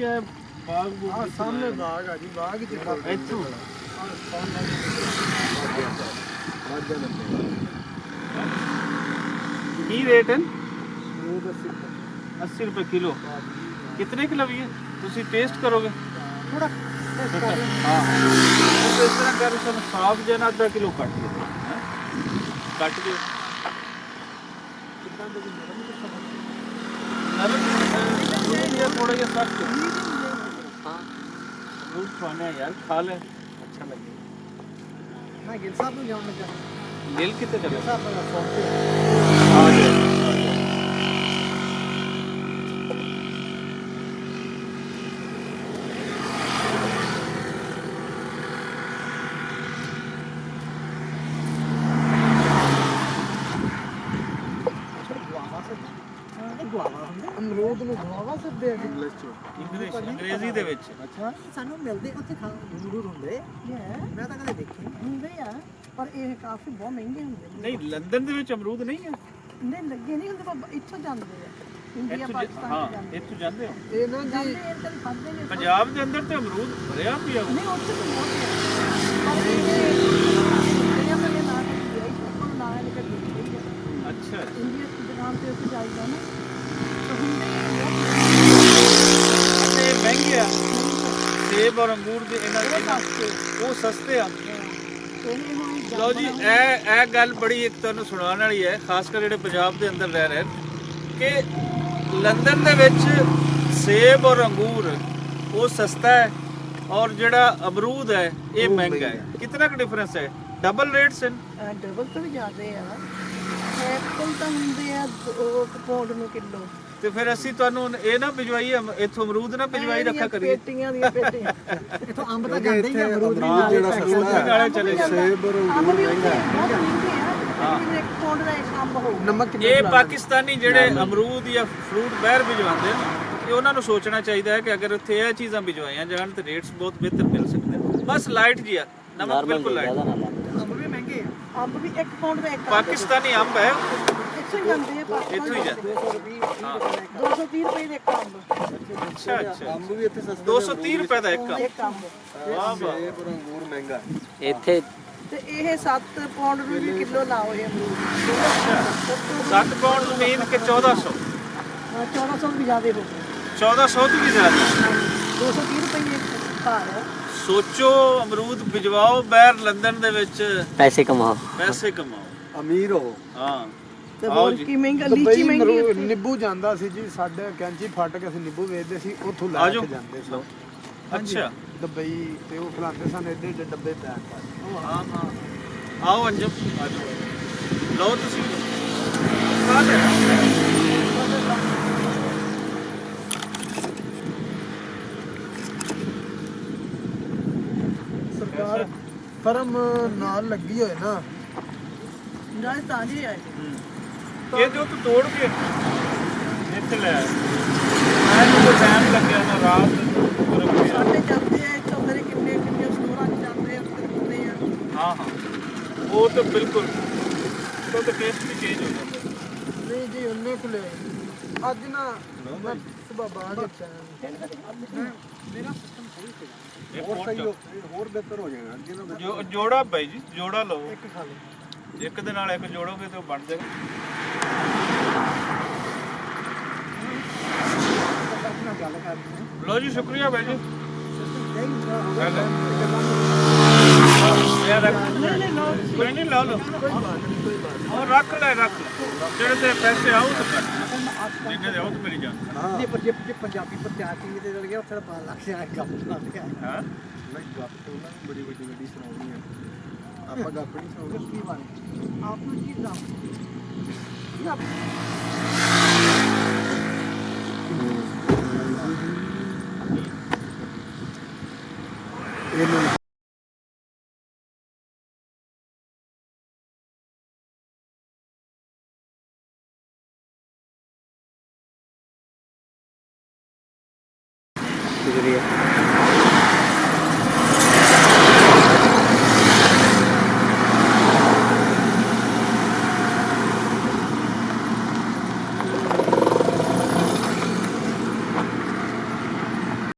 है बाग हाँ सामने बाग है जी, बाग ही इत्थों की रेट है? 80 रुपये किलो। कितने की लवी है? तुसी टेस्ट करोगे? थोड़ा टेस्ट कर लें। हाँ तो इस तरह कर सन साफ जना आधा किलो कट दो, कट दो थोड़ा जिहा सख्त। हाँ फ्रूट खाने यार, खा ले, अच्छा लगे। मैं गिल साहब ਨੂੰ ਜਾਣ ਲੱਗਾ। गिल कितने चले? साहब मेरा फोन पे आ जाओ। ਅਮਰੂਦ ਨੂੰ ਗਵਾਵਾ ਸੱਦੇ ਆ ਇੰਗਲਿਸ਼ ਚ, ਇੰਗਲਿਸ਼ ਅੰਗਰੇਜ਼ੀ ਦੇ ਵਿੱਚ। ਅੱਛਾ ਸਾਨੂੰ ਮਿਲਦੇ ਉੱਥੇ ਖਾ ਅਮਰੂਦ ਹੁੰਦੇ ਮੈਂ ਤਾਂ ਕਦੇ ਦੇਖੇ ਹੁੰਦੇ ਆ, ਪਰ ਇਹ ਕਾਫੀ ਬਹੁਤ ਮਹਿੰਗੇ ਹੁੰਦੇ ਨੇ। ਨਹੀਂ ਲੰਡਨ ਦੇ ਵਿੱਚ ਅਮਰੂਦ ਨਹੀਂ ਹੈ? ਨਹੀਂ ਲੱਗੇ ਨਹੀਂ ਹੁੰਦੇ, ਪਰ ਇੱਥੋਂ ਜਾਂਦੇ ਆ ਇੰਡੀਆ ਪਾਕਿਸਤਾਨ ਹਾਂ ਤੋਂ ਜਾਂਦੇ। ਇੱਥੋਂ ਜਾਂਦੇ ਹੋ? ਇਹ ਨਾ ਜੀ ਖਾਂਦੇ ਨੇ ਪੰਜਾਬ ਦੇ ਅੰਦਰ ਤੇ ਅਮਰੂਦ ਭਰਿਆ ਪਿਆ ਵਾ। ਨਹੀਂ ਉੱਥੇ ਤਾਂ ਬਹੁਤ ਹੈ, ਪਰ ਇਹ ਇੰਡੀਆ ਤੋਂ ਇਹ ਨਾ ਕਿ ਉਹ ਨਾ ਲੈ ਕੇ ਗਈ ਹੈ। ਅੱਛਾ ਇੰਡੀਆ ਦੀ ਦੁਕਾਨ ਤੇ ਉੱਥੇ ਜਾਈਦਾ ਨਾ ਤਾਂ ਹੁੰਦੇ ਤੇ ਮਹਿੰਗੇ ਆ ਸੇਬ ਔਰ ਅੰਗੂਰ ਦੇ ਇਹਨਾਂ ਦੇ ਉਹ ਸਸਤੇ ਆ। ਲਓ ਜੀ ਇਹ ਗੱਲ ਬੜੀ ਇੱਕ ਤੁਹਾਨੂੰ ਸੁਣਾਉਣ ਵਾਲੀ ਹੈ, ਖਾਸ ਕਰ ਜਿਹੜੇ ਪੰਜਾਬ ਦੇ ਅੰਦਰ ਰਹਿ ਰਹੇ ਕਿ ਲੰਡਨ ਦੇ ਵਿੱਚ ਸੇਬ ਔਰ ਅੰਗੂਰ ਉਹ ਸਸਤਾ ਹੈ ਔਰ ਜਿਹੜਾ ਅਮਰੂਦ ਹੈ ਇਹ ਮਹਿੰਗਾ ਹੈ। ਕਿੰਨਾ ਕੁ ਡਿਫਰੈਂਸ ਹੈ? ਡਬਲ ਰੇਟਸ ਹਨ? ਡਬਲ ਤੋਂ ਵੀ ਜ਼ਿਆਦੇ ਆ। ਐਪਲ ਤਾਂ ਹੁੰਦੇ ਆ 2 ਪਾਉਂਡ ਨੂੰ ਕਿਲੋ। ਤੇ ਫਿਰ ਅਸੀਂ ਤੁਹਾਨੂੰ ਇਹ ਨਾ ਭਿਜਵਾਈਏ ਇੱਥੋਂ ਅਮਰੂਦ ਨਾ ਭਿਜਵਾਈ ਰੱਖਾ ਕਰੀਏ। ਪੇਟੀਆਂ ਦੀਆਂ ਪੇਟੀਆਂ ਇੱਥੋਂ ਅੰਬ ਤਾਂ ਜਾਂਦੇ ਹੀ ਆ, ਅਮਰੂਦ ਵੀ ਜਿਹੜਾ ਸਸਤਾ ਨਾਲੇ ਚਲੇ ਸੇਬ ਔਰ ਅੰਗੂਰ ਮਹਿੰਗਾ ਹੈ। ਹਾਂ ਇੱਕ ਪਾਉਂਡ ਦਾ ਇੱਕ ਅੰਬ ਹੋਊ। ਨਮਕ ਇਹ ਪਾਕਿਸਤਾਨੀ ਜਿਹੜੇ ਅਮਰੂਦ ਜਾਂ ਫਰੂਟ ਬਾਹਰ ਭਿਜਵਾਉਂਦੇ ਨੇ ਇਹ ਉਹਨਾਂ ਨੂੰ ਸੋਚਣਾ ਚਾਹੀਦਾ ਹੈ ਕਿ ਅਗਰ ਉੱਥੇ ਇਹ ਚੀਜ਼ਾਂ ਭਿਜਵਾਈਆਂ ਜਾਣ ਤੇ ਰੇਟਸ ਬਹੁਤ ਬਿਹਤਰ ਮਿਲ ਸਕਦੇ ਨੇ। ਬਸ ਲਾਈਟ ਜੀ ਆ, ਨਮਕ ਬਿਲਕੁਲ ਲਾਈਟ। ਅੰਬ ਵੀ ਮਹਿੰਗੇ ਆ, ਅੰਬ ਵੀ 1 ਪਾਉਂਡ ਦਾ ਇੱਕ ਪਾਕਿਸਤਾਨੀ ਅੰਬ ਹੈ ਇੱਥੋਂ ਹੀ ਜਾਂਦੇ ਆ ਇੱਥੋਂ ਹੀ ਜਾਂਦੇ। 230 ਰੁਪਏ ਦੇ ਇੱਕ ਅੰਬ। ਅੱਛਾ ਅੱਛਾ ਅੰਬ ਵੀ ਇੱਥੇ ਸਸਤਾ 230 ਰੁਪਏ ਦਾ ਇੱਕ ਅੰਬ। ਇੱਕ ਅੰਬ ਵਾਹ ਵਾਹ। ਸੇਬ ਔਰ ਅੰਗੂਰ ਮਹਿੰਗਾ ਇੱਥੇ ਤੇ ਇਹ 7 ਪਾਉਂਡ ਨੂੰ ਵੀ ਕਿਲੋ ਲਾਓ ਇਹ ਅਮਰੂਦ। 7 ਪਾਉਂਡ ਨੂੰ ਮੀਨ ਕਿ 1400 1400 ਵੀ ਜ਼ਿਆਦਾ ਹੋ ਗਏ। 1400 ਤੋਂ ਵੀ ਜ਼ਿਆਦਾ। 230 ਰੁਪਏ ਇੱਕ ਭਾਰ ਹੈ। ਸੋਚੋ ਅਮਰੂਦ ਭਿਜਵਾਓ ਬਾਹਰ ਲੰਡਨ ਦੇ ਵਿੱਚ, ਪੈਸੇ ਕਮਾਓ। ਪੈਸੇ ਕਮਾਓ, ਅਮੀਰ ਹੋ। ਹਾਂ ਤੇ ਆਓ ਹੋਰ ਜੀ। ਕੀ ਮਹਿੰਗਾ, ਲੀਚੀ ਮਹਿੰਗੀ ਉੱਥੇ। ਨਿੰਬੂ ਜਾਂਦਾ ਸੀ ਜੀ, ਸਾਡੇ ਕੈਂਚੀ ਫੱਟ ਕੇ ਅਸੀਂ ਨਿੰਬੂ ਵੇਚਦੇ ਸੀ, ਉੱਥੋਂ ਲੈ ਆਜੋ। ਕੇ ਜਾਂਦੇ ਸੀ ਅੱਛਾ ਦੁਬਈ, ਤੇ ਉਹ ਖਿਲਾਉਂਦੇ ਸਨ ਏਡੇ ਏਡੇ ਡੱਬੇ ਪੈਕ ਕਰ। ਹਾਂ ਹਾਂ ਆਓ ਅੰਜਮ ਆਜੋ ਲਓ ਤੁਸੀਂ ਖਾ ਲੈ। ਸਰਕਾਰ ਫਰਮ ਨਾਲ ਲੱਗੀ ਹੋਏ ਨਾ, ਨਾ ਤਾਂ ਜੀ ਆਏ ਇਹ ਜੋ ਤੂੰ ਤੋੜ ਕੇ ਇੱਥੇ ਲੈ ਆਇਆ। ਮੈਂ ਤਾਂ ਟਾਈਮ ਲੱਗਿਆ ਨਾ ਰਾਤ ਨੂੰ। ਸਾਡੇ ਜਾਂਦੇ ਆ ਇੱਥੋਂ ਮੇਰੇ ਕਿੰਨੇ ਕਿੰਨੇ ਸਟੋਰਾਂ 'ਚ ਜਾਂਦੇ ਆ ਉੱਥੇ ਹੁੰਦੇ ਆ। ਹਾਂ ਹਾਂ ਉਹ ਤਾਂ ਬਿਲਕੁਲ ਉਹ ਤਾਂ ਟੇਸਟ ਵੀ ਚੇਂਜ ਹੋ ਜਾਂਦਾ। ਨਹੀਂ ਜੀ ਉਹਨੇ ਕੋਲੇ ਅੱਜ ਨਾ ਮੈਂ ਸੁਬਾ ਬਾਹਰ ਗਿਆ। ਮੇਰਾ ਸਿਸਟਮ ਸਹੀ ਸੀ। ਇਹ ਹੋਰ ਸਹੀ ਪੋਟ- ਹੋ ਹੋਰ ਬਿਹਤਰ ਹੋ ਜਾਏਗਾ ਜਿਹਨਾਂ ਦਾ ਜੋੜਾ ਬਾਈ ਜੀ, ਜੋੜਾ ਲਓ। ਇੱਕ ਖਾ ਲਓ। ਇੱਕ ਦੇ ਨਾਲ ਇੱਕ ਜੋੜੋਗੇ ਤੇ ਉਹ ਬਣ ਜਾਏਗਾ। ਆਪਣਾ ਗੱਲ ਕਰਨੀ ਹੈ। ਲਓ ਜੀ ਸ਼ੁਕਰੀਆ ਬਾਈ ਜੀ। ਨਹੀਂ ਗੱਲ ਹੈ। ਯਾਰ ਰੱਖ ਨਹੀਂ ਨਹੀਂ ਲਓ। ਕੋਈ ਨਹੀਂ ਲਾ ਲਓ ਉਹ ਰੱਖ ਲੈ ਜਿਹੜੇ ਤੇ ਪੈਸੇ ਆਉ ਤਾਂ ਕਰ ਜਿੰਨੇ ਦੇ ਆਉ ਤਾਂ ਮੇਰੀ ਜਾਨ। ਜੇ ਪੰਜਾਬੀ ਪ੍ਰਤਿਆਸ਼ੀ ਦੇ ਚਲ ਗਿਆ ਉੱਥੇ ਤਾਂ 5 ਲੱਖ ਦਾ ਕੰਮ ਬਣਾਉਂਦੇ ਆ। ਹਾਂ ਨਹੀਂ ਗੱਪ ਤੋਂ ਨਾ ਬੜੀ ਵੱਡੀ ਵੱਡੀ ਸੁਣਾਉਣੀ ਹੈ। ਆਪਾਂ ਗੱਪ ਨਹੀਂ ਸੁਣਾਉਂਦੇ। ਕੀ ਬਾਰੇ ਆਪ ਨੂੰ ਕੀ ਦਾ ਇਹਨੂੰ शुक्रिया।